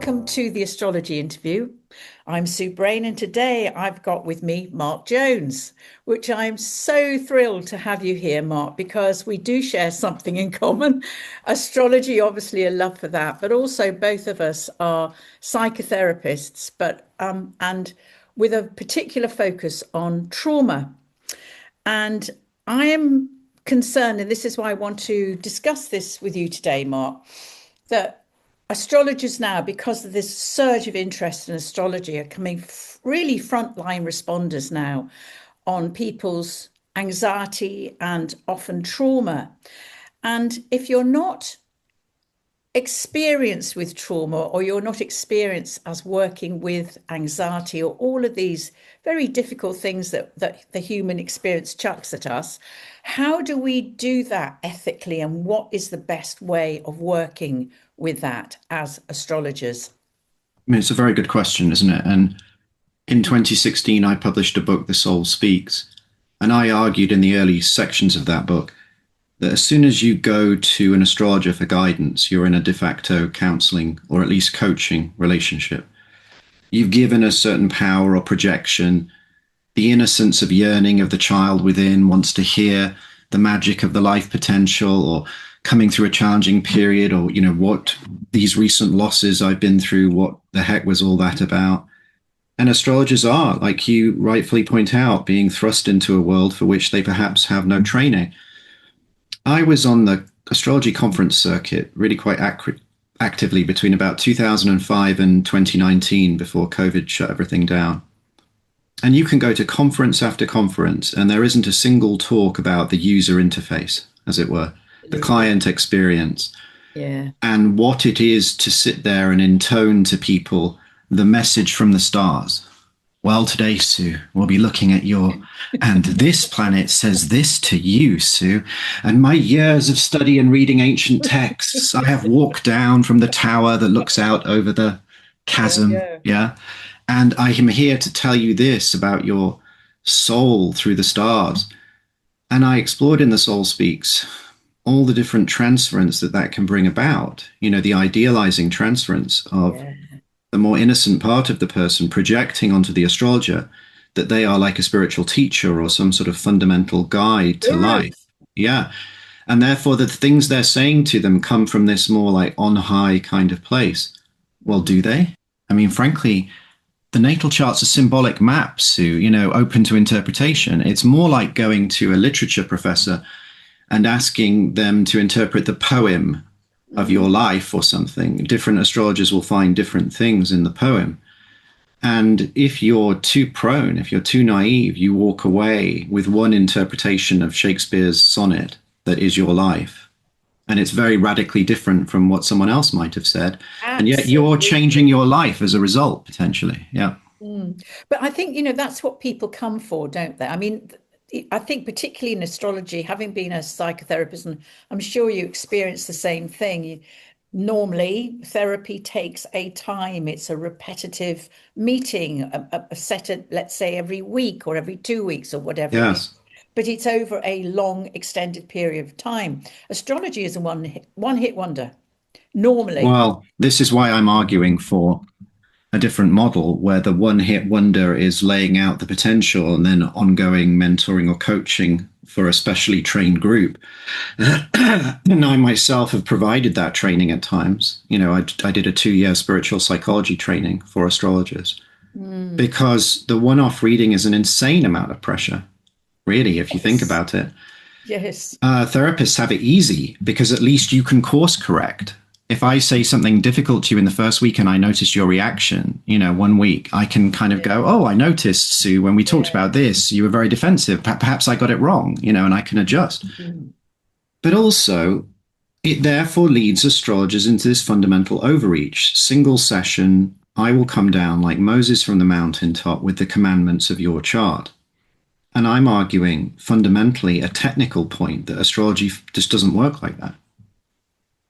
welcome to the astrology interview. I'm Sue Brain, and today I've got with me Mark Jones, which I'm so thrilled to have you here, Mark, because we do share something in common. Astrology, obviously, a love for that, but also both of us are psychotherapists, and with a particular focus on trauma. And I am concerned, and this is why I want to discuss this with you today, Mark, that astrologers now, because of this surge of interest in astrology, are coming really frontline responders now on people's anxiety and often trauma. And if you're not experienced with trauma, or you're not experienced as working with anxiety, or all of these very difficult things that the human experience chucks at us, how do we do that ethically, and what is the best way of working with that as astrologers? I mean, it's a very good question, isn't it? And in 2016, I published a book, The Soul Speaks, and I argued in the early sections of that book that as soon as you go to an astrologer for guidance, you're in a de facto counselling or at least coaching relationship. You've given a certain power or projection. The innocence of yearning of the child within wants to hear the magic of the life potential, or coming through a challenging period, or, what these recent losses I've been through, what the heck was all that about? And astrologers are, like you rightfully point out, being thrust into a world for which they perhaps have no training. I was on the astrology conference circuit really quite actively between about 2005 and 2019, before COVID shut everything down. And you can go to conference after conference, and there isn't a single talk about the user interface, as it were, the client experience, and what it is to sit there and intone to people the message from the stars. Well, today, Sue, we'll be looking at and this planet says this to you, Sue. And my years of study and reading ancient texts, I have walked down from the tower that looks out over the chasm. Yeah. And I am here to tell you this about your soul through the stars. And I explored in The Soul Speaks all the different transference that can bring about, the idealizing transference of the more innocent part of the person projecting onto the astrologer that they are like a spiritual teacher or some sort of fundamental guide to life. Yeah. And therefore the things they're saying to them come from this more like on high kind of place. Well, do they? I mean, frankly, the natal chart's a symbolic map, Sue, open to interpretation. It's more like going to a literature professor and asking them to interpret the poem of your life or something. Different astrologers will find different things in the poem. And if you're too prone, if you're too naive, you walk away with one interpretation of Shakespeare's sonnet that is your life. And it's very radically different from what someone else might have said. Absolutely. And yet you're changing your life as a result, potentially. Yeah. But I think, that's what people come for, don't they? I mean, I think particularly in astrology, having been a psychotherapist, and I'm sure you experience the same thing. Normally, therapy takes a time. It's a repetitive meeting, a set, let's say, every week or every 2 weeks or whatever. Yes. But it's over a long, extended period of time. Astrology is a one-hit wonder, normally. Well, this is why I'm arguing for a different model where the one-hit wonder is laying out the potential and then ongoing mentoring or coaching for a specially trained group. And I myself have provided that training at times. I did a 2-year spiritual psychology training for astrologers because the one-off reading is an insane amount of pressure, really, if you think about it. Yes. Therapists have it easy because at least you can course correct. If I say something difficult to you in the first week and I notice your reaction, 1 week, I can kind of go, oh, I noticed, Sue, when we talked about this, you were very defensive. Perhaps I got it wrong, and I can adjust. But also, it therefore leads astrologers into this fundamental overreach. Single session, I will come down like Moses from the mountaintop with the commandments of your chart. And I'm arguing fundamentally a technical point that astrology just doesn't work like that.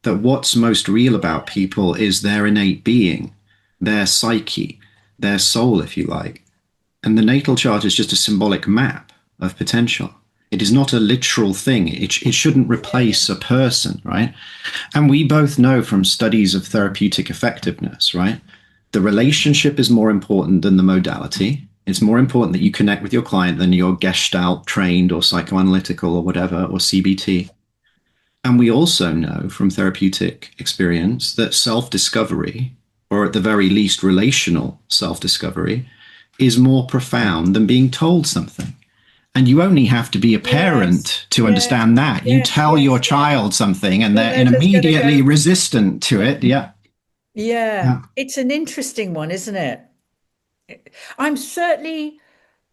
That what's most real about people is their innate being, their psyche, their soul, if you like. And the natal chart is just a symbolic map of potential. It is not a literal thing. It shouldn't replace a person, right? And we both know from studies of therapeutic effectiveness, right? The relationship is more important than the modality. It's more important that you connect with your client than you're Gestalt trained or psychoanalytical or whatever, or CBT. And we also know from therapeutic experience that self-discovery, or at the very least relational self-discovery, is more profound than being told something. And you only have to be a Yes, parent to yes, understand that. You yes, tell your yes, yes. child something and And they're they're just going to immediately go, resistant to it. Yeah. yeah, Yeah. it's an interesting one, isn't it? I'm certainly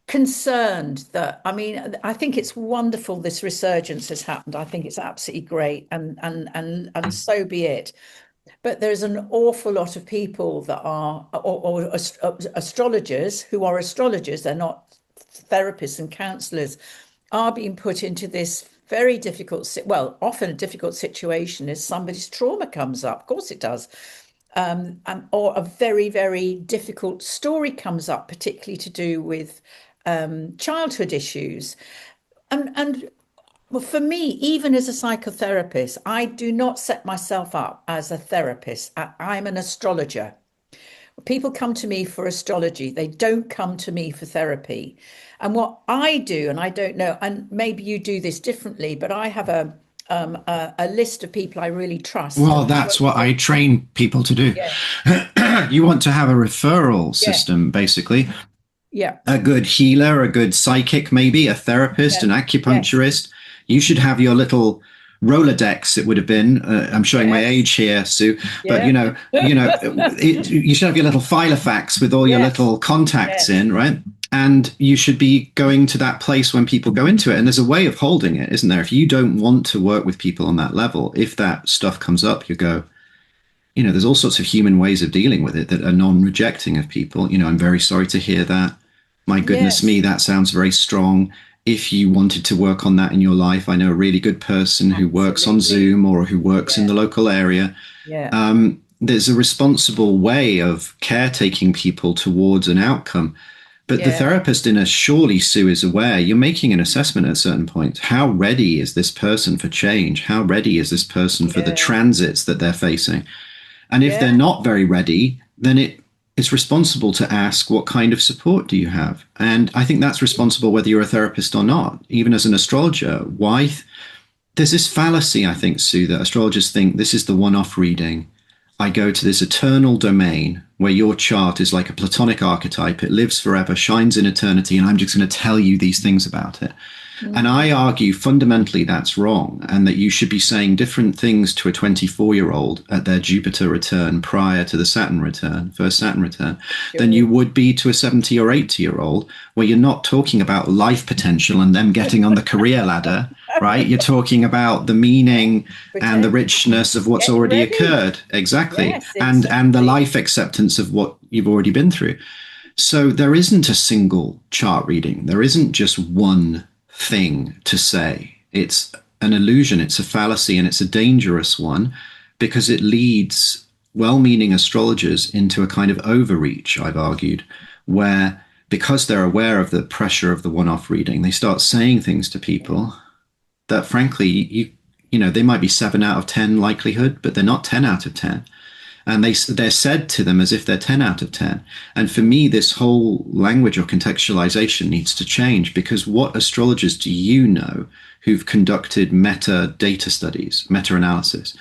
concerned that, I mean, I think it's wonderful this resurgence has happened. I think it's absolutely great, and so be it. But there's an awful lot of people that are, astrologers who are astrologers, they're not therapists and counselors, are being put into this very difficult, well, often a difficult situation as somebody's trauma comes up. Of course it does. Or a very, very difficult story comes up, particularly to do with childhood issues. And well, for me, even as a psychotherapist, I do not set myself up as a therapist. I'm an astrologer. People come to me for astrology, they don't come to me for therapy. And what I do, and I don't know, and maybe you do this differently, but I have a list of people I really trust. Well, that's what I train people to do. Yeah, You want to have a referral yeah, system, basically. yeah, A good healer, a good psychic, maybe a therapist, yeah, an yes, acupuncturist. You should have your little Rolodex. It would have been. I'm showing my yes, age here, Sue. But yeah, you should have your little filofax with all your yes, little contacts yes, in, right? And you should be going to that place when people go into it. And there's a way of holding it, isn't there? If you don't want to work with people on that level, if that stuff comes up, you go, there's all sorts of human ways of dealing with it that are non-rejecting of people. I'm very sorry to hear that. My goodness me, yes, that sounds very strong. If you wanted to work on that in your life, I know a really good person who works on absolutely. Zoom or who works in Yeah, the local area. yeah, There's a responsible way of caretaking people towards an outcome. But the yeah, therapist in us, surely, Sue, is aware you're making an assessment at a certain point. How ready is this person for change? How ready is this person for the yeah, transits that they're facing? And if they're yeah, not very ready, then it's responsible to ask, what kind of support do you have? And I think that's responsible whether you're a therapist or not. Even as an astrologer, why? There's this fallacy, I think, Sue, that astrologers think this is the one-off reading. I go to this eternal domain where your chart is like a platonic archetype. It lives forever, shines in eternity, and I'm just going to tell you these things about it. And I mm, argue fundamentally that's wrong, and that you should be saying different things to a 24-year-old at their Jupiter return prior to the Saturn return, first Saturn return, than you sure. would be to a 70 or 80-year-old, where you're not talking about life potential and them getting on the career ladder, right? You're talking about the meaning and the Pretend, richness of what's getting already ready. occurred, exactly, Yes, and the exactly. life acceptance of what you've already been through. So there isn't a single chart reading. There isn't just one thing to say. It's an illusion, it's a fallacy, and it's a dangerous one because it leads well meaning astrologers into a kind of overreach, I've argued, where because they're aware of the pressure of the one off reading, they start saying things to people that frankly they might be 7 out of 10 likelihood, but they're not 10 out of 10, and they're said to them as if they're 10 out of 10. And for me, this whole language or contextualization needs to change, because what astrologers do you know who've conducted meta data studies, meta analysis?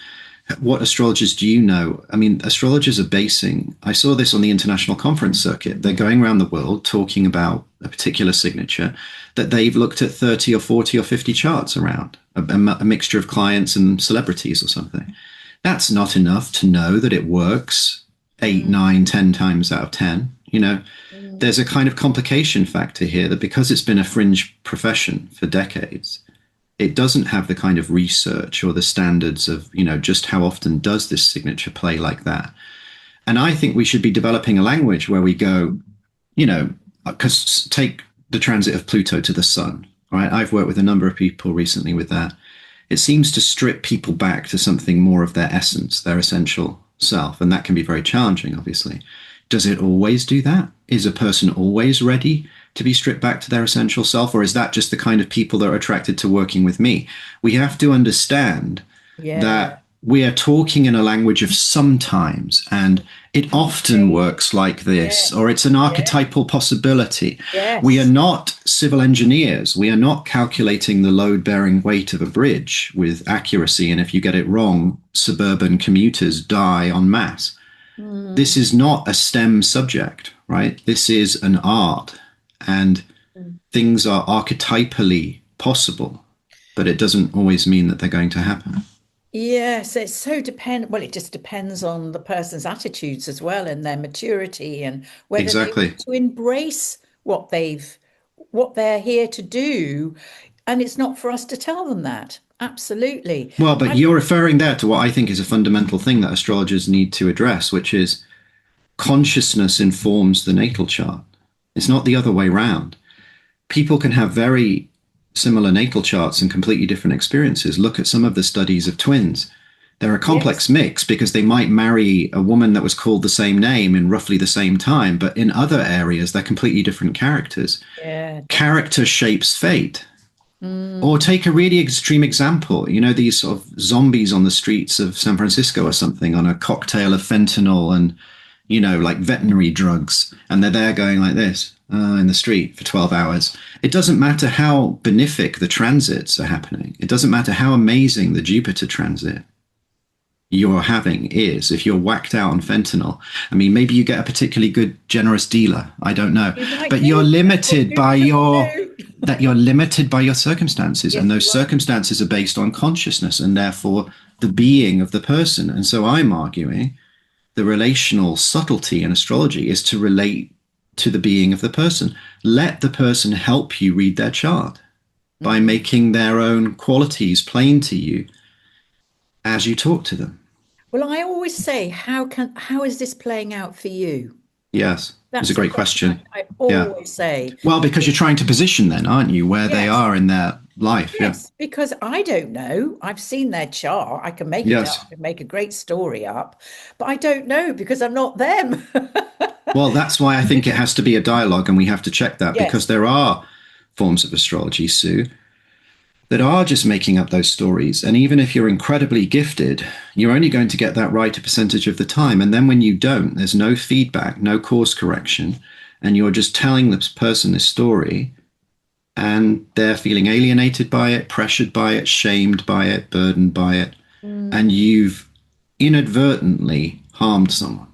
What astrologers do you know? I mean, astrologers are basing, I saw this on the international conference circuit. They're going around the world talking about a particular signature that they've looked at 30 or 40 or 50 charts around, a mixture of clients and celebrities or something. That's not enough to know that it works eight, Mm, 9, 10 times out of 10. mm, There's a kind of complication factor here that because it's been a fringe profession for decades, it doesn't have the kind of research or the standards of, just how often does this signature play like that. And I think we should be developing a language where we go, because take the transit of Pluto to the sun, right? I've worked with a number of people recently with that. It seems to strip people back to something more of their essence, their essential self. And that can be very challenging, obviously. Does it always do that? Is a person always ready? to be stripped back to their essential self? Or is that just the kind of people that are attracted to working with me? We have to understand Yeah. that we are talking in a language of sometimes, and it often Okay. works like this, or Yes. it's an Yeah. archetypal possibility. We are Yes. not civil engineers. We are not calculating the load bearing weight of a bridge with accuracy. And if you get it wrong, suburban commuters die en masse. This Mm. is not a STEM subject, right? This is an art, and things are archetypally possible, but it doesn't always mean that they're going to happen. Yes, it's so depend. Well, it just depends on the person's attitudes as well and their maturity and whether they Exactly. want to embrace what they're here to do. And it's not for us to tell them that. Absolutely. Well, but I, you're referring there to what I think is a fundamental thing that astrologers need to address, which is consciousness informs the natal chart. It's not the other way round. People can have very similar natal charts and completely different experiences. Look at some of the studies of twins. They're a complex yes. mix because they might marry a woman that was called the same name in roughly the same time, but in other areas, they're completely different characters. Yeah, Character definitely. shapes fate. Or Mm. take a really extreme example, these sort of zombies on the streets of San Francisco or something on a cocktail of fentanyl and, like veterinary drugs. And they're there going like this in the street for 12 hours. It doesn't matter how benefic the transits are happening. It doesn't matter how amazing the Jupiter transit you're having is. If you're whacked out on fentanyl, I mean, maybe you get a particularly good, generous dealer. I don't know. You might But you're do. That's what limited good by people your do. that you're limited by your circumstances, and Yes, those you are. circumstances are based on consciousness and therefore the being of the person. And so I'm arguing the relational subtlety in astrology is to relate to the being of the person. Let the person help you read their chart by Mm. making their own qualities plain to you as you talk to them. Well, I always say, how is this playing out for you? Yes, it's a That's the great question I, question. I Yeah. always say. Well, because you're trying to position then, aren't you, where they Yes, are in their life? Yeah. yes, because I don't know. I've seen their chart. I can make it up, Yes. I can make a great story up, but I don't know because I'm not them. Well, that's why I think it has to be a dialogue, and we have to check that because Yes, there are forms of astrology, Sue, that are just making up those stories. And even if you're incredibly gifted, you're only going to get that right a percentage of the time. And then when you don't, there's no feedback, no course correction, and you're just telling this person this story, and they're feeling alienated by it, pressured by it, shamed by it, burdened by it. And mm, you've inadvertently harmed someone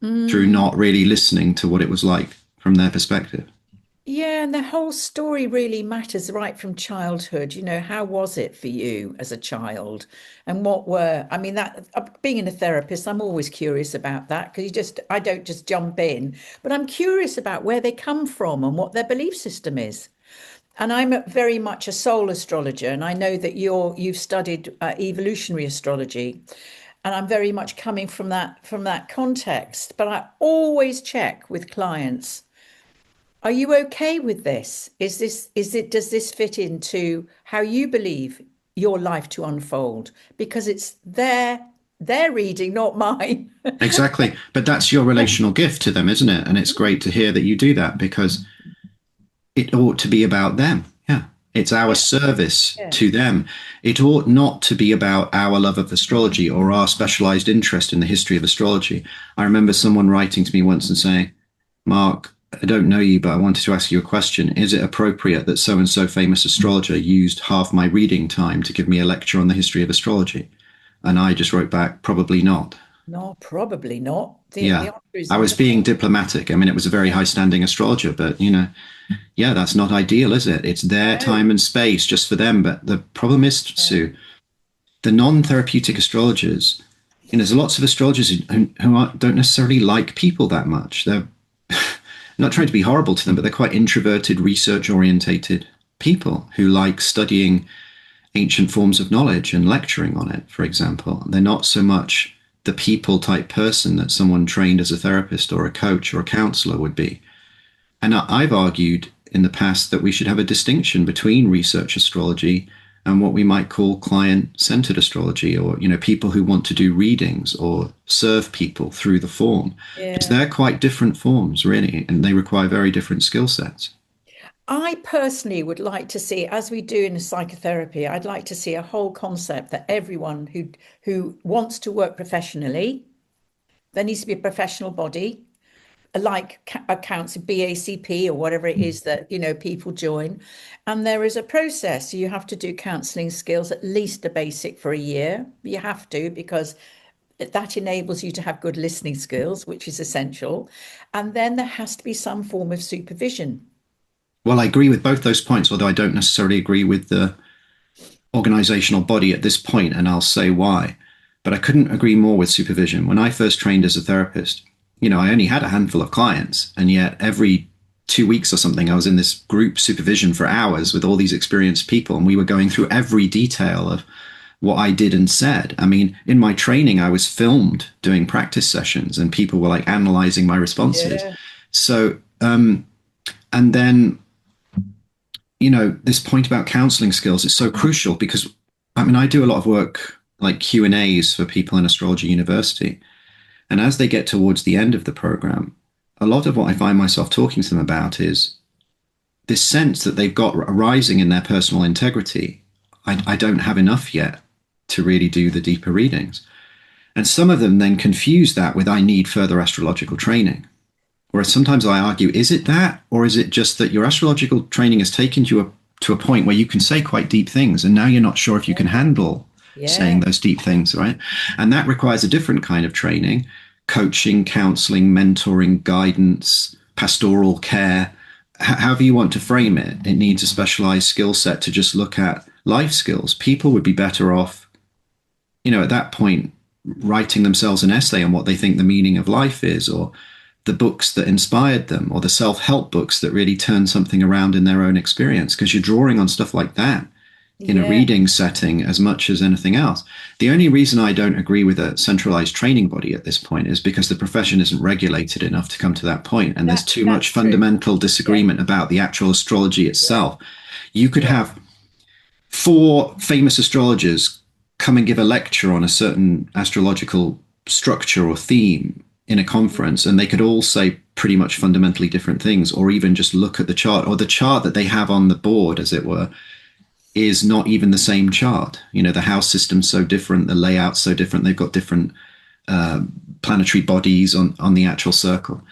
through mm. not really listening to what it was like from their perspective. Yeah, and the whole story really matters right from childhood. How was it for you as a child? And I mean, being a therapist, I'm always curious about that because I don't just jump in, but I'm curious about where they come from and what their belief system is. And I'm very much a soul astrologer, and I know that you've studied evolutionary astrology, and I'm very much coming from that context. But I always check with clients, are you okay with this? Does this fit into how you believe your life to unfold? Because it's their reading, not mine. Exactly. But that's your relational gift to them, isn't it? And it's great to hear that you do that because it ought to be about them. Yeah. It's our Yeah, service yeah. to them. It ought not to be about our love of astrology or our specialized interest in the history of astrology. I remember someone writing to me once and saying, Mark, I don't know you, but I wanted to ask you a question. Is it appropriate that so and so famous astrologer used half my reading time to give me a lecture on the history of astrology? And I just wrote back, probably not. No, probably not. The Yeah. answer is I was no. being diplomatic. I mean, it was a very high standing astrologer, but yeah, that's not ideal, is it? It's their No. time and space just for them. But the problem is, Yeah. Sue, the non therapeutic astrologers, there's lots of astrologers who don't necessarily like people that much. They're not trying to be horrible to them, but they're quite introverted, research orientated people who like studying ancient forms of knowledge and lecturing on it, for example. They're not so much the people type person that someone trained as a therapist or a coach or a counselor would be. And I've argued in the past that we should have a distinction between research astrology and what we might call client-centered astrology, or people who want to do readings or serve people through the form, because Yeah. they're quite different forms, really, and they require very different skill sets. I personally would like to see, as we do in psychotherapy, I'd like to see a whole concept that everyone who wants to work professionally, there needs to be a professional body, like accounts, BACP or whatever it is that people join, and there is a process. You have to do counselling skills, at least a basic for a year. You have to, because that enables you to have good listening skills, which is essential. And then there has to be some form of supervision. Well, I agree with both those points, although I don't necessarily agree with the organizational body at this point, and I'll say why. But I couldn't agree more with supervision. When I first trained as a therapist, I only had a handful of clients, and yet every 2 weeks or something, I was in this group supervision for hours with all these experienced people, and we were going through every detail of what I did and said. I mean, in my training, I was filmed doing practice sessions, and people were like analyzing my responses. Yeah. So, and then this point about counseling skills is so crucial because, I mean, I do a lot of work like Q&As for people in Astrology University. And as they get towards the end of the program, a lot of what I find myself talking to them about is this sense that they've got arising in their personal integrity. I don't have enough yet to really do the deeper readings. And some of them then confuse that with I need further astrological training. Whereas sometimes I argue, is it that? Or is it just that your astrological training has taken you to a point where you can say quite deep things, and now you're not sure if you can handle saying Yeah. those deep things, right? And that requires a different kind of training: coaching, counseling, mentoring, guidance, pastoral care. However you want to frame it, it needs a specialized skill set to just look at life skills. People would be better off, at that point, writing themselves an essay on what they think the meaning of life is, or the books that inspired them, or the self-help books that really turn something around in their own experience, because you're drawing on stuff like that in a Yeah. reading setting as much as anything else. The only reason I don't agree with a centralized training body at this point is because the profession isn't regulated enough to come to that point, and there's too much That's true. fundamental Yeah. disagreement about the actual astrology Yeah. itself. You could Yeah. have 4 famous astrologers come and give a lecture on a certain astrological structure or theme in a conference, and they could all say pretty much fundamentally different things, or even just look at the chart, or the chart that they have on the board, as it were, is not even the same chart. The house system's so different, the layout's so different, they've got different planetary bodies on the actual circle.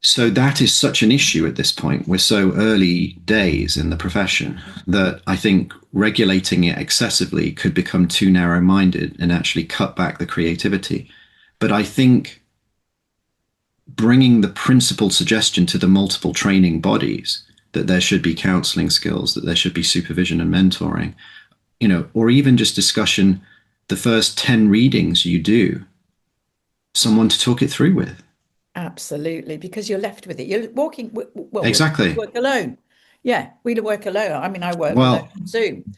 So that is such an issue at this point. We're so early days in the profession that I think regulating it excessively could become too narrow-minded and actually cut back the creativity. But I think bringing the principal suggestion to the multiple training bodies that there should be counseling skills, that there should be supervision and mentoring, or even just discussion, the first 10 readings you do, someone to talk it through with. Absolutely, because you're left with it. You're walking, well, we Exactly. work alone. Yeah, we work alone. I mean, I work alone Well, on Zoom.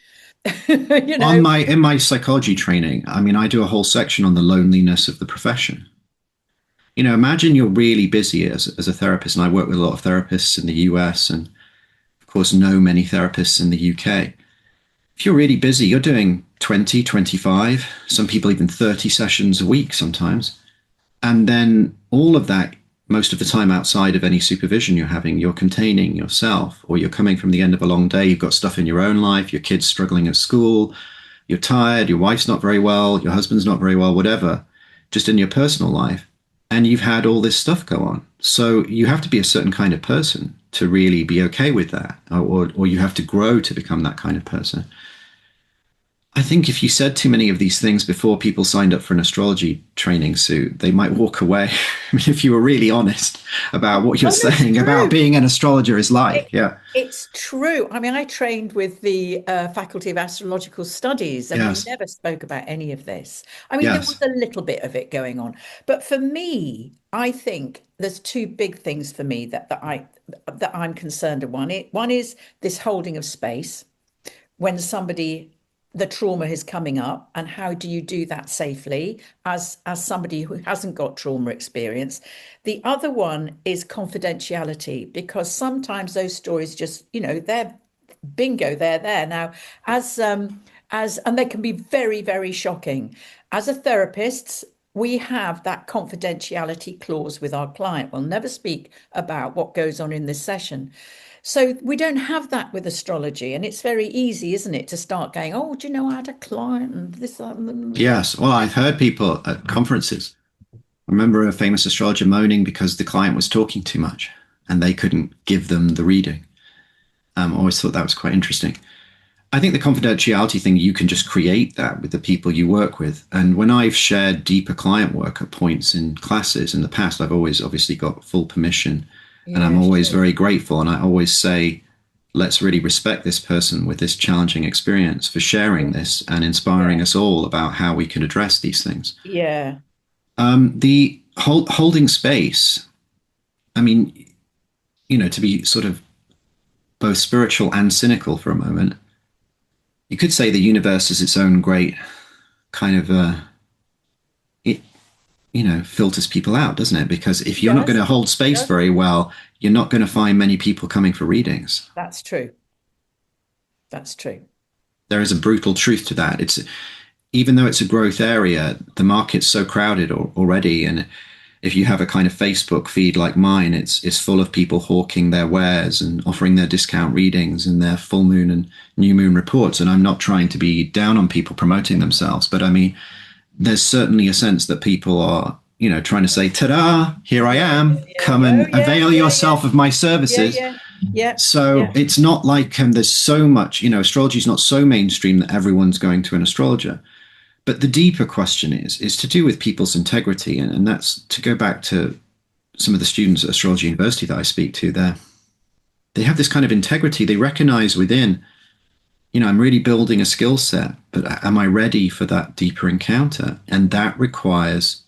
You on know, my in my psychology training, I mean, I do a whole section on the loneliness of the profession. Imagine you're really busy as a therapist, and I work with a lot of therapists in the US and, of course, know many therapists in the UK. If you're really busy, you're doing 20, 25, some people even 30 sessions a week sometimes. And then all of that, most of the time outside of any supervision you're having, you're containing yourself, or you're coming from the end of a long day. You've got stuff in your own life, your kid's struggling at school, you're tired, your wife's not very well, your husband's not very well, whatever, just in your personal life. And you've had all this stuff go on. So you have to be a certain kind of person to really be okay with that, or you have to grow to become that kind of person. I think if you said too many of these things before people signed up for an astrology training suit, they might walk away. I mean, if you were really honest about what you're oh, no, it's saying about true. being an astrologer is like, It, yeah, it's true. I mean, I trained with the Faculty of Astrological Studies, and we yes, never spoke about any of this. I mean, there was yes, a little bit of it going on, but for me, I think there's two big things for me that I'm concerned of. One is this holding of space when the trauma is coming up, and how do you do that safely as somebody who hasn't got trauma experience. The other one is confidentiality, because sometimes those stories just, they're bingo, they're there now, as and they can be very, very shocking. As a therapist, we have that confidentiality clause with our client. We'll never speak about what goes on in this session. So we don't have that with astrology, and it's very easy, isn't it, to start going, oh, do you know, I had a client and this, that, and Yes. Well, I've heard people at conferences. I remember a famous astrologer moaning because the client was talking too much and they couldn't give them the reading. I always thought that was quite interesting. I think the confidentiality thing, you can just create that with the people you work with. And when I've shared deeper client work at points in classes in the past, I've always obviously got full permission, and I'm yeah, always sure. very grateful. And I always say, let's really respect this person with this challenging experience for sharing this and inspiring Yeah, us all about how we can address these things. yeah, The holding space, I mean, to be sort of both spiritual and cynical for a moment, you could say the universe is its own great kind of it filters people out, doesn't it? Because if it you're not going does. to hold It space does. very well, you're not going to find many people coming for readings. That's true. That's true. There is a brutal truth to that. It's even though it's a growth area, the market's so crowded already, and if you have a kind of Facebook feed like mine, it's full of people hawking their wares and offering their discount readings and their full moon and new moon reports. And I'm not trying to be down on people promoting themselves, but I mean, there's certainly a sense that people are, trying to say, ta-da, here I Yeah, am, yeah, come yeah. Oh, and yeah, avail yeah, yeah, yourself of my yeah, services. yeah, yeah, So yeah. it's not like there's so much, astrology is not so mainstream that everyone's going to an astrologer. But the deeper question is to do with people's integrity. And that's to go back to some of the students at Astrology University that I speak to there. They have this kind of integrity. They recognize within, I'm really building a skill set, but am I ready for that deeper encounter? And that requires,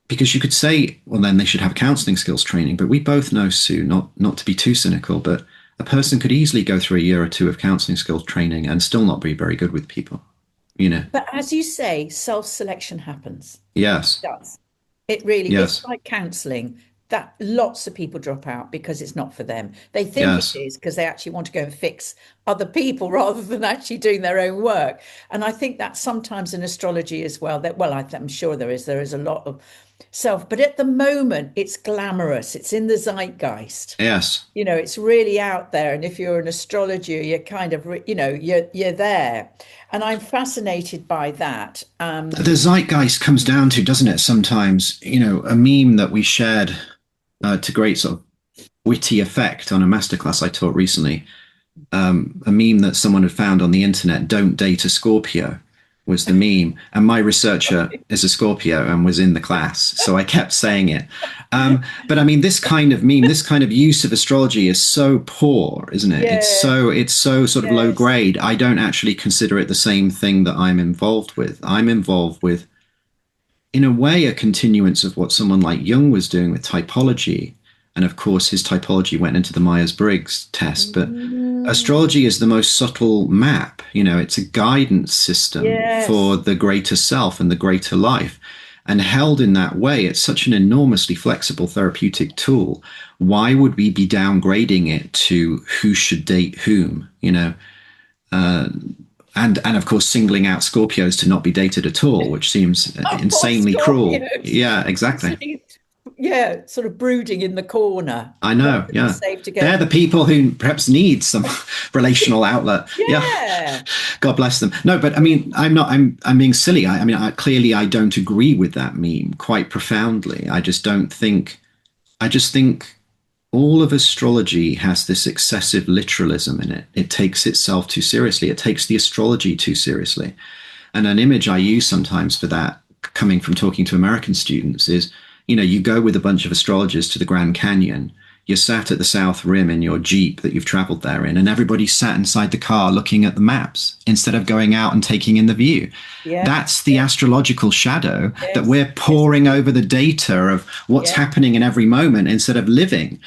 because you could say, well, then they should have counseling skills training. But we both know, Sue, not to be too cynical, but a person could easily go through a year or two of counseling skills training and still not be very good with people, you know? But as you say, self-selection happens. Yes. It does. It really, it's Yes. like counselling that lots of people drop out because it's not for them. They think it Yes. is because they actually want to go and fix other people rather than actually doing their own work. And I think that sometimes in astrology as well, that, well, I'm sure there is a lot of self, but at the moment it's glamorous. It's in the zeitgeist. Yes. It's really out there, and if you're an astrologer, you're kind of you're there, and I'm fascinated by that. The zeitgeist comes down to, doesn't it, sometimes, a meme that we shared to great sort of witty effect on a masterclass I taught recently. A meme that someone had found on the internet, don't date a Scorpio, was the meme. And my researcher is a Scorpio and was in the class. So I kept saying it. But I mean, this kind of meme, this kind of use of astrology is so poor, isn't it? Yeah, It's so sort of low yes, grade. I don't actually consider it the same thing that I'm involved with. I'm involved with, in a way, a continuance of what someone like Jung was doing with typology. And of course, his typology went into the Myers-Briggs test. But mm, astrology is the most subtle map. It's a guidance system for yes, the greater self and the greater life. And held in that way, it's such an enormously flexible therapeutic tool. Why would we be downgrading it to who should date whom? Uh, and of course singling out Scorpios to not be dated at all, which seems oh, insanely cruel. Scorpios, Yeah, exactly. sitting, yeah, sort of brooding in the corner, I not know. feeling Yeah, safe to they're go. the people who perhaps need some relational outlet. Yeah, Yeah, God bless them. No, but I mean, I'm not. I'm being silly. I mean, clearly I don't agree with that meme quite profoundly. I just don't think. I just think all of astrology has this excessive literalism in it. It takes itself too seriously. It takes the astrology too seriously. And an image I use sometimes for that, coming from talking to American students, is you go with a bunch of astrologers to the Grand Canyon. You're sat at the South Rim in your Jeep that you've traveled there in, and everybody's sat inside the car looking at the maps instead of going out and taking in the view. yeah, That's the yeah, astrological shadow that yes, we're yes, pouring over the data of what's yeah, happening in every moment instead of living.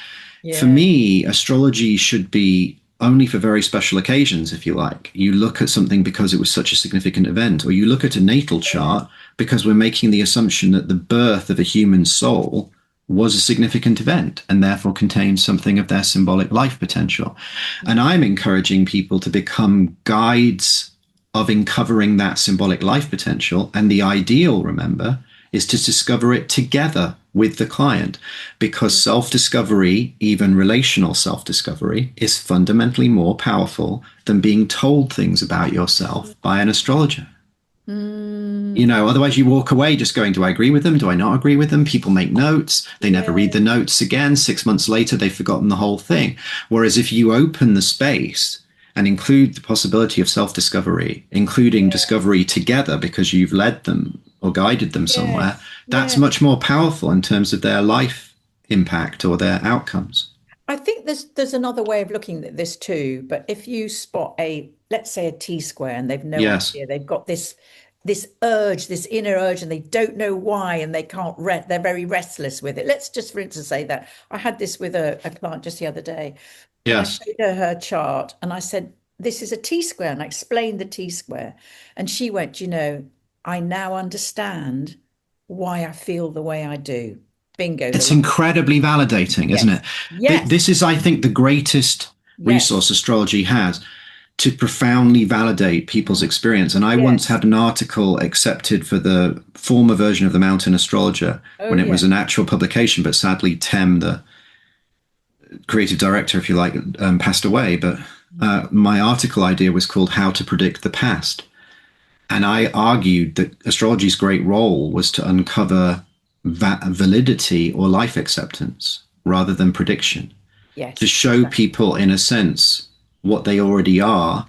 For yeah, me, astrology should be only for very special occasions, if you like. You look at something because it was such a significant event, or you look at a natal yeah, chart because we're making the assumption that the birth of a human soul was a significant event and therefore contains something of their symbolic life potential. And I'm encouraging people to become guides of uncovering that symbolic life potential. And the ideal, remember, is to discover it together with the client, because self-discovery, even relational self-discovery, is fundamentally more powerful than being told things about yourself by an astrologer. Mm, Otherwise you walk away just going, do I agree with them? Do I not agree with them? People make notes. They never read yeah, the notes again. 6 months later, they've forgotten the whole thing. Whereas if you open the space and include the possibility of self-discovery, including yeah, discovery together because you've led them or guided them somewhere, yes, that's yeah. much more powerful in terms of their life impact or their outcomes. I think there's another way of looking at this too. But if you spot let's say a T square, and they've no Yes. idea, they've got this urge, this inner urge, and they don't know why, and they can't they're very restless with it. Let's just, for instance, say that I had this with a client just the other day, and I Yes. showed her chart, and I said, "This is a T square," and I explained the T square, and she went, I now understand why I feel the way I do. Bingo, the It's light. incredibly validating, isn't Yes, it? yes, This is, I think, the greatest yes. resource astrology has to profoundly validate people's experience. And I once Yes. had an article accepted for the former version of the Mountain Astrologer Oh, when it was yeah. an actual publication, but sadly, Tem, the creative director, if you like, passed away. But my article idea was called How to Predict the Past. And I argued that astrology's great role was to uncover validity or life acceptance rather than prediction, to Yes. show people, in a sense, what they already are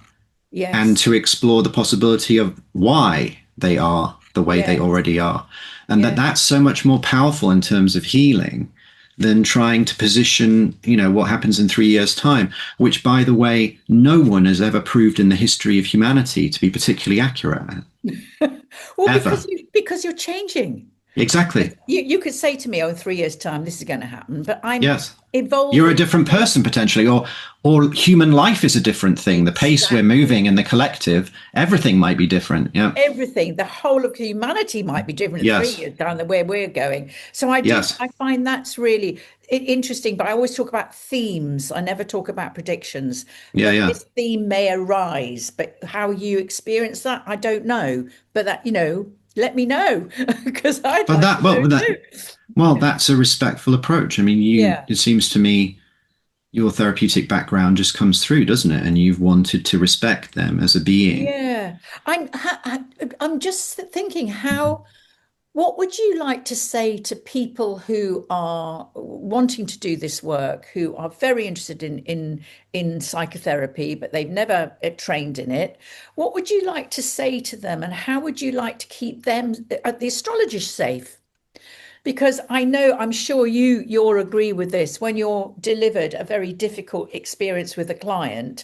and Yes. to explore the possibility of why they are the way they Yes. already are. And Yes. that's so much more powerful in terms of healing than trying to position, what happens in 3 years' time, which, by the way, no one has ever proved in the history of humanity to be particularly accurate at, Well, ever. because you're changing. Exactly. You could say to me, "Oh, in 3 years' time, this is going to happen," but I'm Yes. You're a evolving. different person potentially, or human life is a different thing. The pace we're moving Exactly. in the collective, everything might be different. Yeah. Everything, the whole of humanity might be different in three Yes. years down the way we're going. So I do, Yes. I find that's really interesting, but I always talk about themes. I never talk about predictions, Yeah. that Yeah. this theme may arise, but how you experience that, I don't know. But that, let me know because I'd But like to know too. that's a respectful approach. I mean, Yeah. it seems to me your therapeutic background just comes through, doesn't it? And you've wanted to respect them as a being. Yeah. I'm just thinking what would you like to say to people who are wanting to do this work, who are very interested in psychotherapy, but they've never trained in it? What would you like to say to them, and how would you like to keep them, the astrologers, safe? Because I'm sure you'll agree with this. When you're delivered a very difficult experience with a client,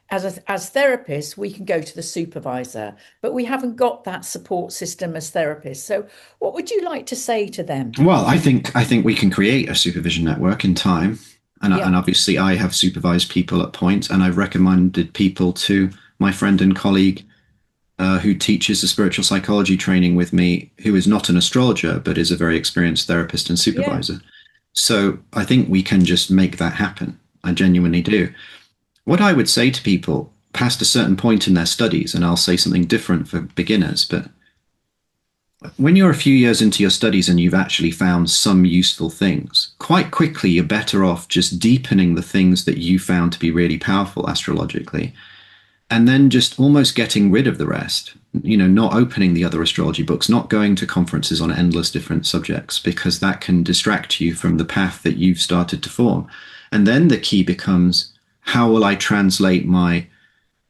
as therapists, we can go to the supervisor, but we haven't got that support system as therapists. So, what would you like to say to them? Well, I think we can create a supervision network in time, and Yeah, obviously I have supervised people at points, and I've recommended people to my friend and colleague who teaches the spiritual psychology training with me, who is not an astrologer but is a very experienced therapist and yeah, supervisor. So I think we can just make that happen. I genuinely do. What I would say to people past a certain point in their studies, and I'll say something different for beginners, but when you're a few years into your studies and you've actually found some useful things, quite quickly you're better off just deepening the things that you found to be really powerful astrologically, and then just almost getting rid of the rest. Not opening the other astrology books, not going to conferences on endless different subjects, because that can distract you from the path that you've started to form. And then the key becomes, how will I translate my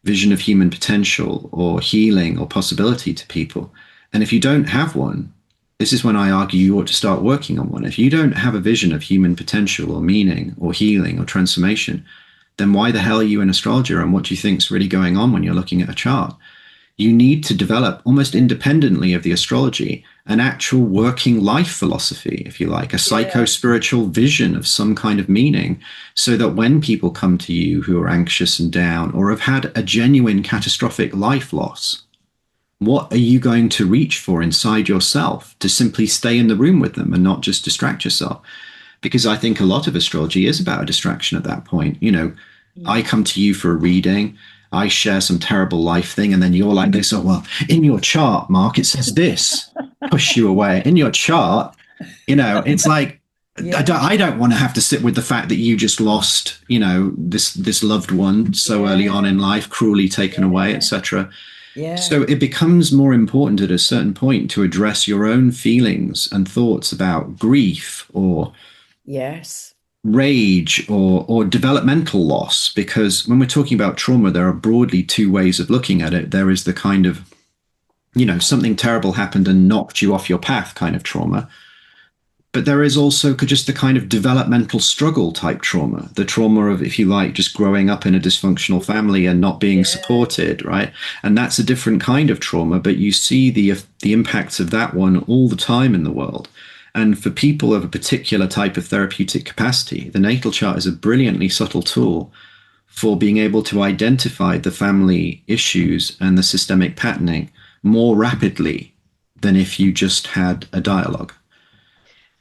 vision of human potential or healing or possibility to people? And if you don't have one, this is when I argue you ought to start working on one. If you don't have a vision of human potential or meaning or healing or transformation, then why the hell are you an astrologer, and what do you think is really going on when you're looking at a chart? You need to develop, almost independently of the astrology, an actual working life philosophy, if you like, a yeah, psycho-spiritual vision of some kind of meaning, so that when people come to you who are anxious and down or have had a genuine catastrophic life loss, what are you going to reach for inside yourself to simply stay in the room with them and not just distract yourself? Because I think a lot of astrology is about a distraction at that point. I yeah. come to you for a reading, I share some terrible life thing, and then you're like this, oh, well, in your chart, Mark, it says this, push you away. In your chart, It's like Yeah, I don't want to have to sit with the fact that you just lost, this loved one so early on yeah, in life, cruelly taken away, yeah, etc. yeah, So it becomes more important at a certain point to address your own feelings and thoughts about grief or yes, rage or developmental loss, because when we're talking about trauma, there are broadly two ways of looking at it. There is the kind of, something terrible happened and knocked you off your path kind of trauma. But there is also just the kind of developmental struggle type trauma, the trauma of, if you like, just growing up in a dysfunctional family and not being yeah, supported, right? And that's a different kind of trauma, but you see the impacts of that one all the time in the world. And for people of a particular type of therapeutic capacity, the natal chart is a brilliantly subtle tool for being able to identify the family issues and the systemic patterning more rapidly than if you just had a dialogue.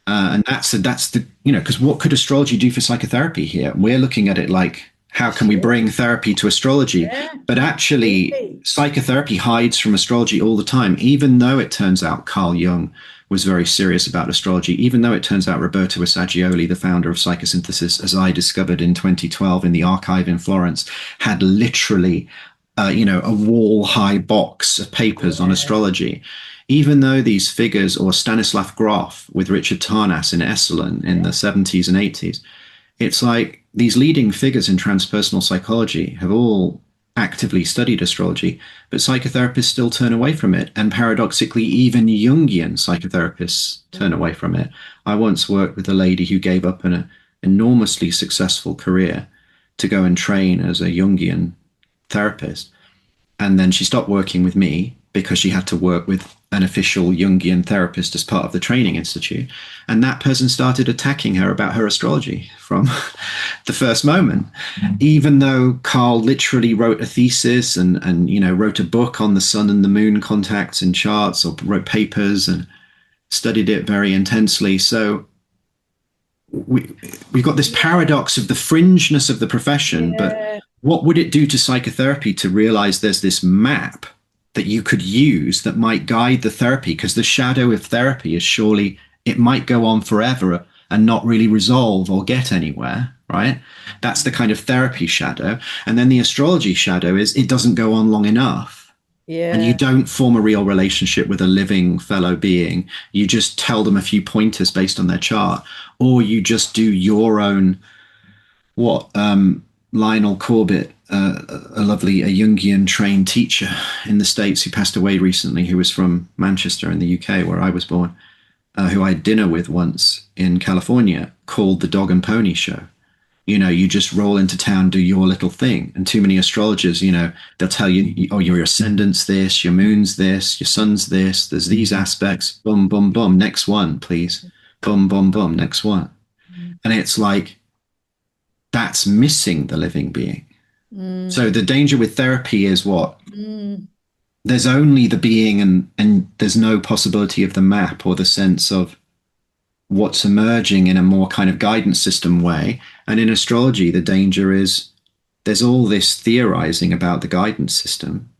And that's the, because what could astrology do for psychotherapy here? We're looking at it like, how can we sure, bring therapy to astrology? yeah, But actually, absolutely. psychotherapy hides from astrology all the time, even though it turns out Carl Jung was very serious about astrology, even though it turns out Roberto Assagioli, the founder of psychosynthesis, as I discovered in 2012 in the archive in Florence, had literally, a wall high box of papers on Yeah, astrology. Even though these figures, or Stanislav Grof with Richard Tarnas in Esalen in yeah, the 70s and 80s, it's like these leading figures in transpersonal psychology have all actively studied astrology, but psychotherapists still turn away from it. And paradoxically, even Jungian psychotherapists turn away mm, from it. I once worked with a lady who gave up an enormously successful career to go and train as a Jungian therapist. And then she stopped working with me because she had to work with an official Jungian therapist as part of the training institute. And that person started attacking her about her astrology from the first moment. Even though Carl literally wrote a thesis and wrote a book on the sun and the moon contacts and charts, or wrote papers and studied it very intensely. So we, we've got this yeah, paradox of the fringeness of the profession, but yeah, what would it do to psychotherapy to realize there's this map that you could use that might guide the therapy? Because the shadow of therapy is surely it might go on forever and not really resolve or get anywhere, right? That's the kind of therapy shadow. And then the astrology shadow is it doesn't go on long enough and you yeah, don't form a real relationship with a living fellow being. You just tell them a few pointers based on their chart, or you just do your own what Lionel Corbett, a Jungian trained teacher in the States who passed away recently, who was from Manchester in the UK, where I was born, who I had dinner with once in California, called the Dog and Pony Show. You just roll into town, do your little thing. And too many astrologers, they'll tell you, oh, your ascendant's this, your moon's this, your sun's this, there's these aspects, boom, boom, boom, next one, please. Boom, boom, boom, next one. mm, And it's like, that's missing the living being. mm, So the danger with therapy is what? mm, There's only the being and there's no possibility of the map or the sense of what's emerging in a more kind of guidance system way. And in astrology, the danger is there's all this theorizing about the guidance system,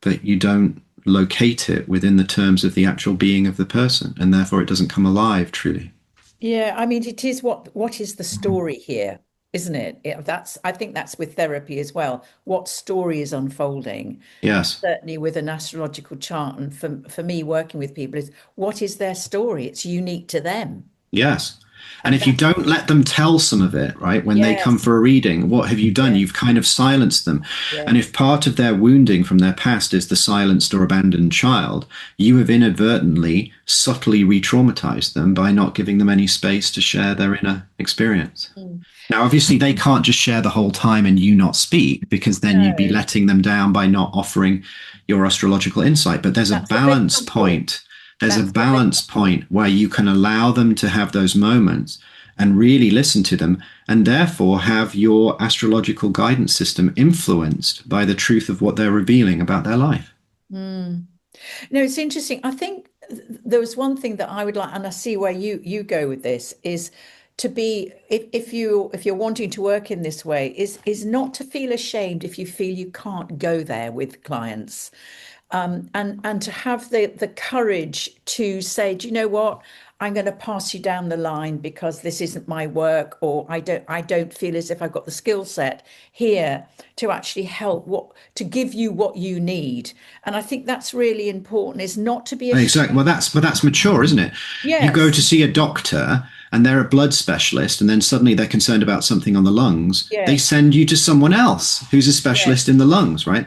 but you don't locate it within the terms of the actual being of the person, and therefore it doesn't come alive truly. yeah. I mean, it is what is the story here, isn't it? That's I think that's with therapy as well. What story is unfolding? Yes. Certainly with an astrological chart, and for me, working with people is what is their story? It's unique to them, Yes. And and if you that's don't let them tell some of it, right, when they come yes, for a reading, what have you done? yeah, You've kind of silenced them. yeah, And if part of their wounding from their past is the silenced or abandoned child, you have inadvertently, subtly re traumatized them by not giving them any space to share their inner experience. mm, Now, obviously, they can't just share the whole time and you not speak, because then you'd be no, letting them down by not offering your astrological insight. But there's a that's what they've balance come for. point. There's a That's what they balance point where you can allow them to have those moments and really listen to them, and therefore have your astrological guidance system influenced by the truth of what they're revealing about their life. mm. No, it's interesting. I think there was one thing that I would like, and I see where you go with this, is to be if you're wanting to work in this way, is not to feel ashamed if you feel you can't go there with clients. And to have the courage to say, do you know what? I'm going to pass you down the line because this isn't my work, or I don't feel as if I've got the skill set here to actually help to give you what you need. And I think that's really important, is not to be Exactly. ashamed. Well, that's mature, isn't it? You go to Yes, see a doctor and they're a blood specialist, and then suddenly they're concerned about something on the lungs. They yes, send you to someone else who's a specialist yes, in the lungs, right?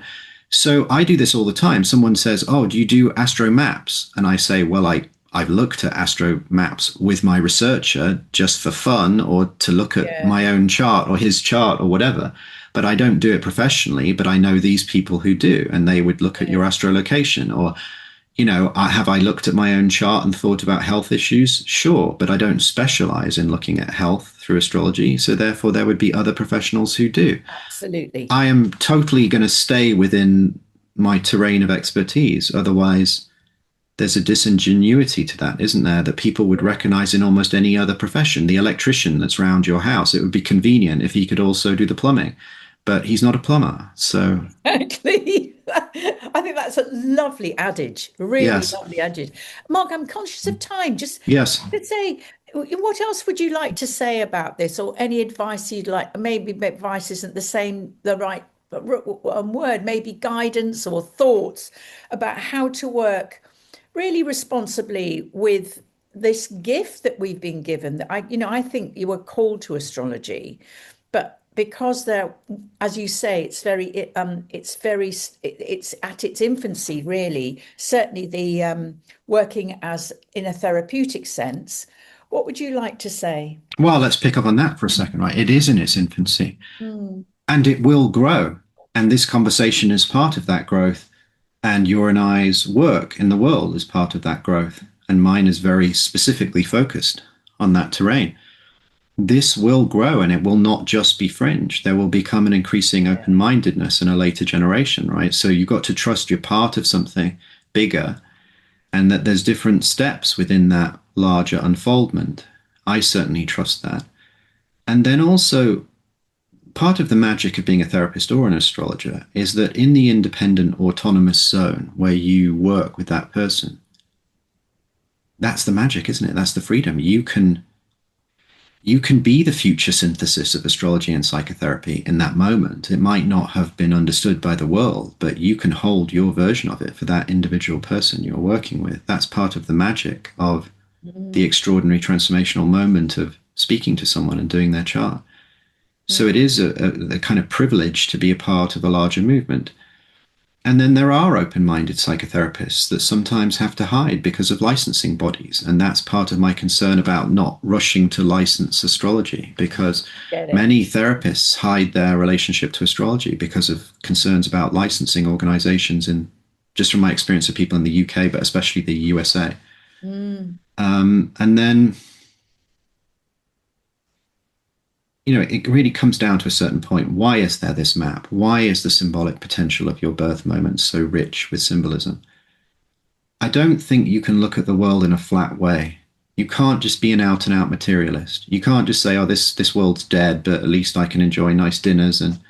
So I do this all the time. Someone says, "Oh, do you do astro maps?" And I say, "Well, I've looked at astro maps with my researcher just for fun, or to look at yeah, my own chart or his chart or whatever. But I don't do it professionally. But I know these people who do, and they would look at yeah. your astrolocation, or have I looked at my own chart and thought about health issues? Sure, but I don't specialize in looking at health through astrology. So therefore, there would be other professionals who do. Absolutely. I am totally going to stay within my terrain of expertise. Otherwise, there's a disingenuity to that, isn't there? That people would recognize in almost any other profession. The electrician that's round your house, it would be convenient if he could also do the plumbing, but he's not a plumber. So, Exactly. I think that's a lovely adage, really yes, lovely adage. Mark, I'm conscious of time. Just yes. to say, what else would you like to say about this, or any advice you'd like? Maybe advice isn't the right word, maybe guidance or thoughts about how to work really responsibly with this gift that we've been given. That I think you were called to astrology, but because they're, as you say, it's at its infancy, really. Certainly, the working as in a therapeutic sense. What would you like to say? Well, let's pick up on that for a second, right? It is in its infancy Mm, and it will grow. And this conversation is part of that growth. And your and I's work in the world is part of that growth. And mine is very specifically focused on that terrain. This will grow and it will not just be fringe. There will become an increasing yeah, open mindedness in a later generation, right? So you've got to trust you're part of something bigger and that there's different steps within that larger unfoldment. I certainly trust that. And then also, part of the magic of being a therapist or an astrologer is that in the independent autonomous zone where you work with that person, that's the magic, isn't it? That's the freedom. You can be the future synthesis of astrology and psychotherapy in that moment. It might not have been understood by the world, but you can hold your version of it for that individual person you're working with. That's part of the magic of the mm, extraordinary transformational moment of speaking to someone and doing their chart. So it mm, is a kind of privilege to be a part of a larger movement. And then there are open minded psychotherapists that sometimes have to hide because of licensing bodies. And that's part of my concern about not rushing to license astrology, because get it. many therapists hide their relationship to astrology because of concerns about licensing organizations, in just from my experience of people in the UK, but especially the USA. Mm, And then it really comes down to a certain point. Why is there this map? Why is the symbolic potential of your birth moment so rich with symbolism? I don't think you can look at the world in a flat way. You can't just be an out and out materialist. You can't just say, "Oh, this world's dead, but at least I can enjoy nice dinners and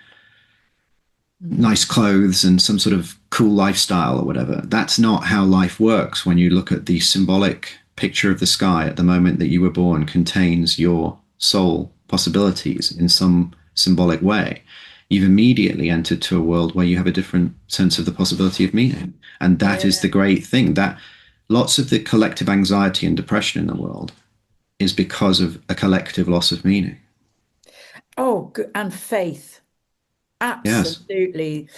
mm, nice clothes and some sort of cool lifestyle or whatever." That's not how life works. When you look at the symbolic picture of the sky at the moment that you were born contains your soul possibilities in some symbolic way, you've immediately entered to a world where you have a different sense of the possibility of meaning. And that is yeah. the great thing, that lots of the collective anxiety and depression in the world is because of a collective loss of meaning. Oh, good. And faith. Yes. Absolutely.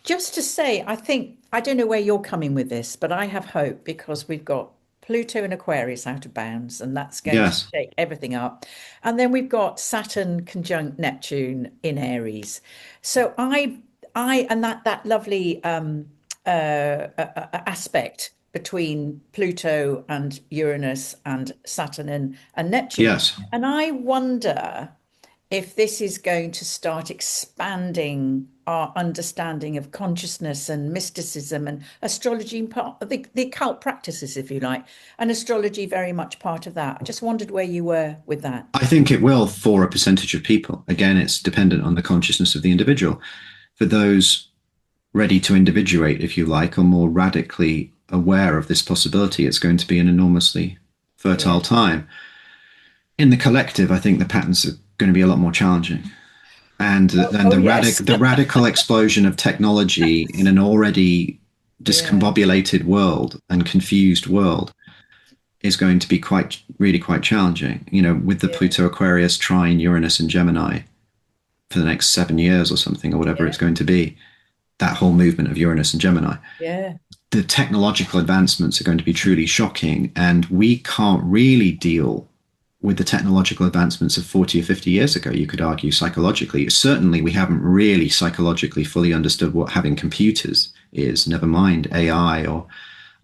Just to say, I think, I don't know where you're coming with this, but I have hope because we've got Pluto and Aquarius out of bounds, and that's going to Yes. shake everything up. And then we've got Saturn conjunct Neptune in Aries. So and that lovely aspect between Pluto and Uranus and Saturn and Neptune. Yes. And I wonder if this is going to start expanding our understanding of consciousness and mysticism and astrology and part of the occult practices, if you like, and astrology very much part of that. I just wondered where you were with that. I think it will for a percentage of people. Again, it's dependent on the consciousness of the individual. For those ready to individuate, if you like, or more radically aware of this possibility, it's going to be an enormously fertile Yeah. time. In the collective, I think the patterns are going to be a lot more challenging. And Oh, and oh yes. the radical explosion of technology in an already Yeah. discombobulated world and confused world is going to be quite challenging. You know, with the Yeah. Pluto Aquarius trine Uranus and Gemini for the next 7 years or something, or whatever it's Yeah. going to be, that whole movement of Uranus and Gemini, Yeah. the technological advancements are going to be truly shocking. And we can't really deal with the technological advancements of 40 or 50 years ago, you could argue psychologically. Certainly, we haven't really psychologically fully understood what having computers is, never mind AI or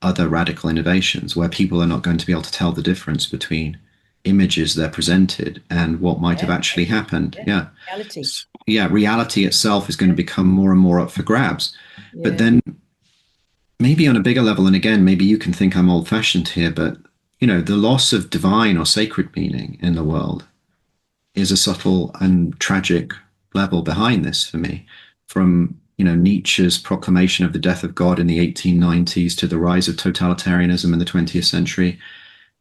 other radical innovations, where people are not going to be able to tell the difference between images they're presented and what might have Yeah. actually happened. Yeah. Yeah. Reality. Yeah. Reality itself is going to Yeah. become more and more up for grabs. But Yeah. then maybe on a bigger level, and again, maybe you can think I'm old fashioned here, but the loss of divine or sacred meaning in the world is a subtle and tragic level behind this for me. From Nietzsche's proclamation of the death of God in the 1890s to the rise of totalitarianism in the 20th century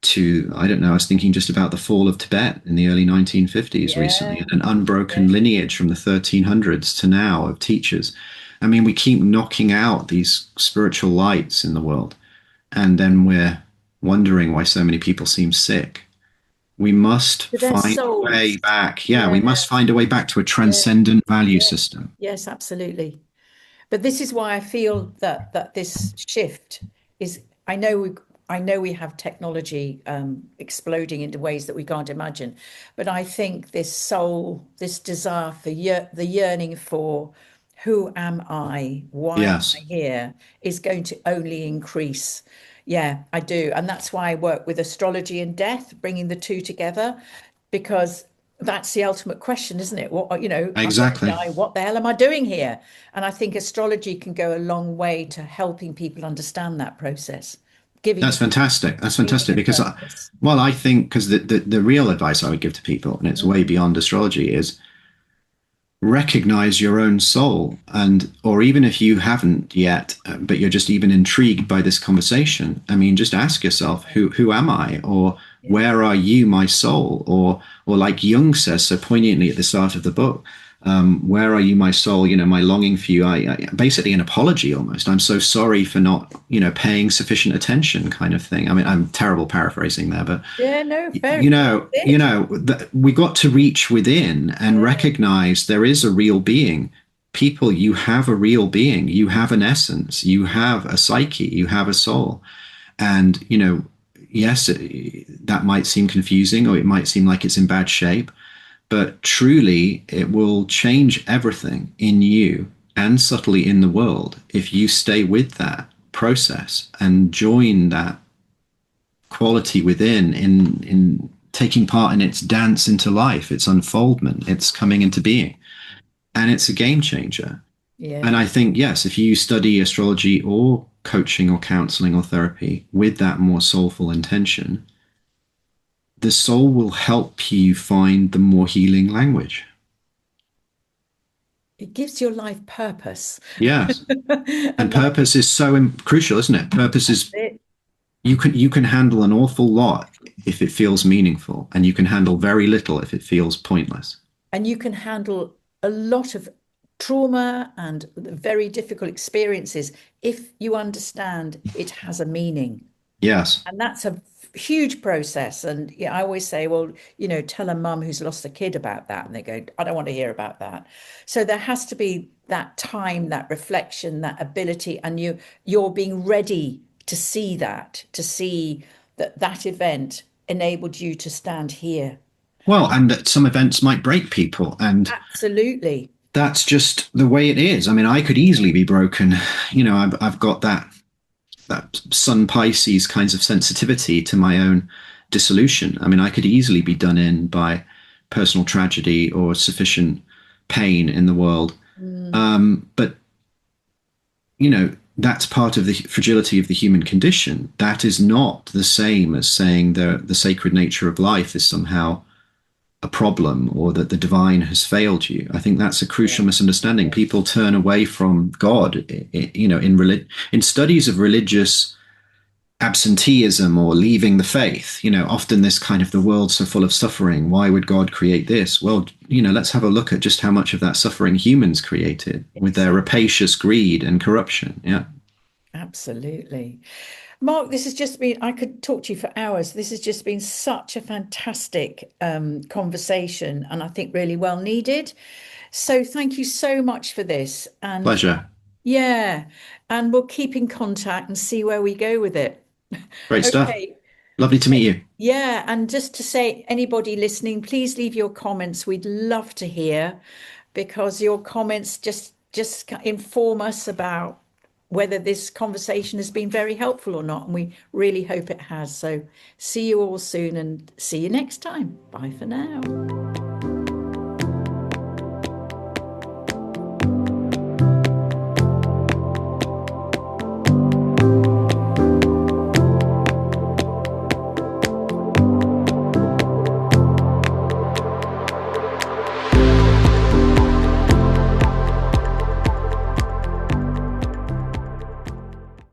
to, I don't know, I was thinking just about the fall of Tibet in the early 1950s recently, Yeah. and an unbroken Yeah. lineage from the 1300s to now of teachers. I mean, we keep knocking out these spiritual lights in the world, and then we're wondering why so many people seem sick. We must To their find a way souls. back. Yeah, Yeah. we must find a way back to a Yeah. transcendent value Yeah. system. Yes, absolutely. But this is why I feel that this shift is. I know we have technology exploding into ways that we can't imagine, but I think this soul, this desire for the yearning for who am I, why am I Yes, here, is going to only increase. Yeah, I do, and that's why I work with astrology and death, bringing the two together, because that's the ultimate question, isn't it? What, I'm going to exactly. die. What the hell am I doing here? And I think astrology can go a long way to helping people understand that process, That's giving fantastic. That's meaning fantastic and because, purpose. well, I think because the real advice I would give to people, and it's way Mm, beyond astrology, is recognize your own soul. And or even if you haven't yet, but you're just even intrigued by this conversation, I mean, just ask yourself, who am I? Or yeah. where are you, my soul? Or like Jung says so poignantly at the start of the book, where are you, my soul? My longing for you. I basically an apology almost. I'm so sorry for not paying sufficient attention, kind of thing. I mean, I'm terrible paraphrasing there, but Yeah, no, fair. you That's know, you it. know, we got to reach within and Yeah, recognize there is a real being. People, you have a real being. You have an essence. You have a psyche. You have a soul. And, yes, that might seem confusing or it might seem like it's in bad shape, but truly it will change everything in you and subtly in the world if you stay with that process and join that quality within in taking part in its dance into life, its unfoldment, its coming into being. And it's a game changer. And yeah. I think, yes, if you study astrology or coaching or counseling or therapy with that more soulful intention, the soul will help you find the more healing language. It gives your life purpose. Yes. And And that purpose is so crucial, isn't it? Purpose that's is it. you can handle an awful lot if it feels meaningful, and you can handle very little if it feels pointless. And you can handle a lot of trauma and very difficult experiences if you understand it has a meaning. Yes. And that's a huge process. And yeah, I always say, well, tell a mum who's lost a kid about that. And they go, I don't want to hear about that. So there has to be that time, that reflection, that ability, and you're being ready to see that, that event enabled you to stand here. Well, and that some events might break people, and Absolutely. that's just the way it is. I mean, I could easily be broken. I've got that Sun Pisces kinds of sensitivity to my own dissolution. I mean, I could easily be done in by personal tragedy or sufficient pain in the world. Mm, But that's part of the fragility of the human condition. That is not the same as saying the sacred nature of life is somehow a problem or that the divine has failed you. I think that's a yeah, crucial misunderstanding. yeah, People turn away from God, in studies of religious absenteeism or leaving the faith. Often this kind of, the world's so full of suffering. Why would God create this? Well, let's have a look at just how much of that suffering humans created with their rapacious greed and corruption. Yeah. Absolutely. Mark, this has just been, I could talk to you for hours. This has just been such a fantastic conversation, and I think really well needed. So thank you so much for this. And Pleasure. yeah, and we'll keep in contact and see where we go with it. Great stuff. Okay. Lovely to meet you. Yeah, and just to say, anybody listening, please leave your comments. We'd love to hear, because your comments just inform us about whether this conversation has been very helpful or not, and we really hope it has. So see you all soon, and see you next time. Bye for now.